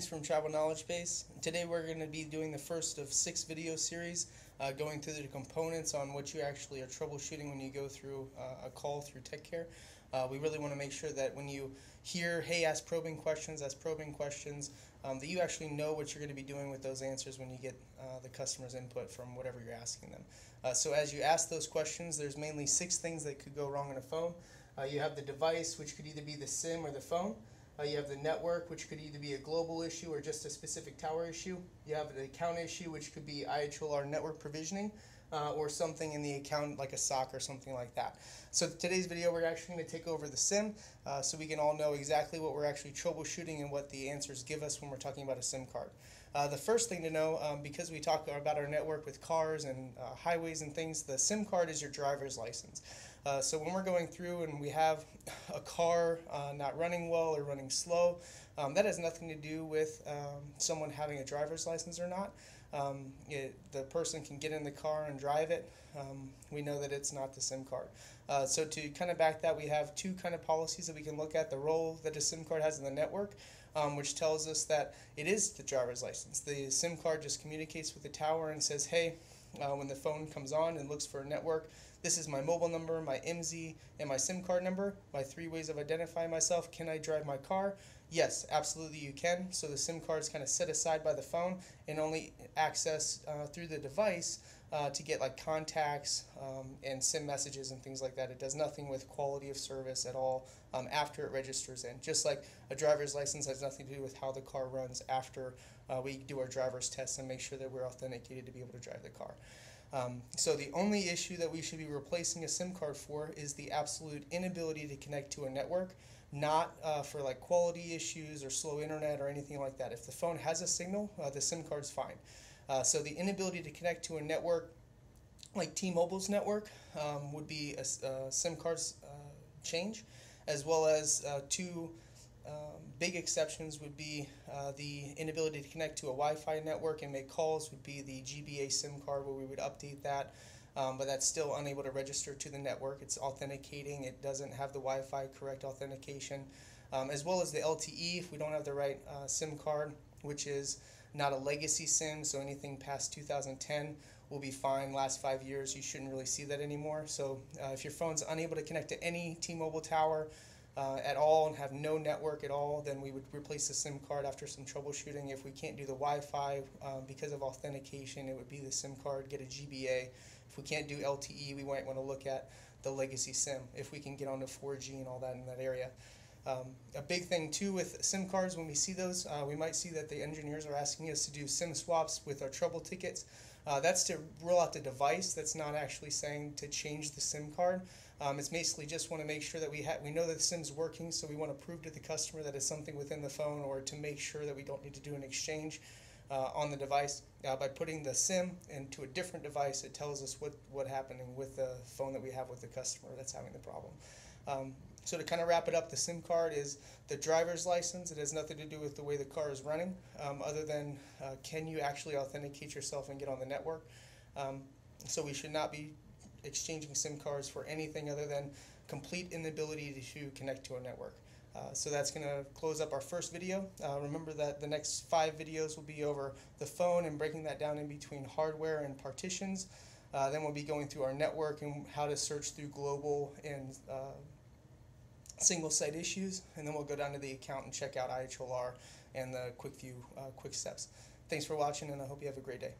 Greetings from Travel Knowledge Base. Today we're going to be doing the first of 6 video series going through the components on what you actually are troubleshooting when you go through a call through tech care. We really want to make sure that when you hear, hey, ask probing questions, that you actually know what you're going to be doing with those answers when you get the customer's input from whatever you're asking them. So as you ask those questions, there's mainly 6 things that could go wrong on a phone. You have the device, which could either be the SIM or the phone. You have the network, which could either be a global issue or just a specific tower issue. You have an account issue, which could be IHLR network provisioning, or something in the account like a SOC or something like that. So today's video, we're actually going to take over the SIM so we can all know exactly what we're actually troubleshooting and what the answers give us when we're talking about a SIM card. The first thing to know, because we talk about our network with cars and highways and things, the SIM card is your driver's license. So when we're going through and we have a car not running well or running slow, that has nothing to do with someone having a driver's license or not. The person can get in the car and drive it. We know that it's not the SIM card. So to kind of back that, we have 2 kind of policies that we can look at. The role that a SIM card has in the network, which tells us that it is the driver's license. The SIM card just communicates with the tower and says, hey, when the phone comes on and looks for a network, this is my mobile number, my MZ, and my SIM card number, my 3 ways of identifying myself. Can I drive my car? Yes, absolutely you can. So the SIM card is kind of set aside by the phone and only access through the device to get like contacts and SIM messages and things like that. It does nothing with quality of service at all after it registers in. Just like a driver's license has nothing to do with how the car runs after we do our driver's test and make sure that we're authenticated to be able to drive the car. So the only issue that we should be replacing a SIM card for is the absolute inability to connect to a network, not for like quality issues or slow internet or anything like that. If the phone has a signal, the SIM card's fine. So the inability to connect to a network like T-Mobile's network would be a SIM card's change, as well as 2 big exceptions would be the inability to connect to a Wi-Fi network and make calls would be the GBA SIM card, where we would update that, but that's still unable to register to the network. It's authenticating. It doesn't have the Wi-Fi correct authentication, as well as the LTE if we don't have the right SIM card, which is not a legacy SIM, so anything past 2010 will be fine. Last 5 years, you shouldn't really see that anymore. So if your phone's unable to connect to any T-Mobile tower at all and have no network at all, then we would replace the SIM card after some troubleshooting. If we can't do the Wi-Fi because of authentication, it would be the SIM card, get a GBA. If we can't do LTE, we might want to look at the legacy SIM if we can get onto 4G and all that in that area. A big thing too with SIM cards, when we see those, we might see that the engineers are asking us to do SIM swaps with our trouble tickets. That's to roll out the device. That's not actually saying to change the SIM card. It's basically just want to make sure that we know that the SIM's working, so we want to prove to the customer that it's something within the phone, or to make sure that we don't need to do an exchange on the device. By putting the SIM into a different device, it tells us what's happening with the phone that we have with the customer that's having the problem. So to kind of wrap it up, the SIM card is the driver's license. It has nothing to do with the way the car is running, other than can you actually authenticate yourself and get on the network. So we should not be exchanging SIM cards for anything other than complete inability to connect to a network. So that's going to close up our first video. Remember that the next 5 videos will be over the phone and breaking that down in between hardware and partitions. Then we'll be going through our network and how to search through global and single site issues, and then we'll go down to the account and check out IHLR and the quick steps. Thanks for watching, and I hope you have a great day.